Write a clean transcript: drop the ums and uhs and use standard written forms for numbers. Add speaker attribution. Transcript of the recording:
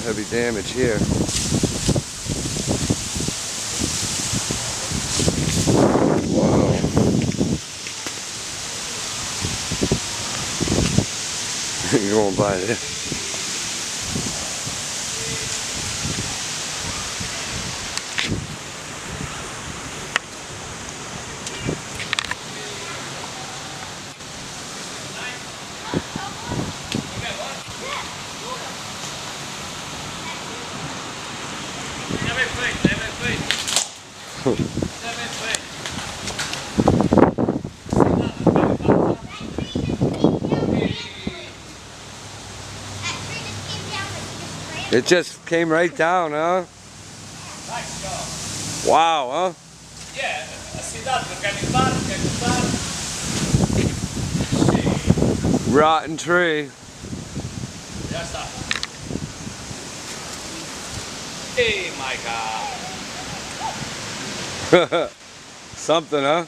Speaker 1: heavy damage here. Wow. You're going by there. It just came right down, huh? Wow, huh?
Speaker 2: Yeah, si dà perché mi parte,
Speaker 1: Rotten tree.
Speaker 2: già sta. Hey my God.
Speaker 1: Something, huh?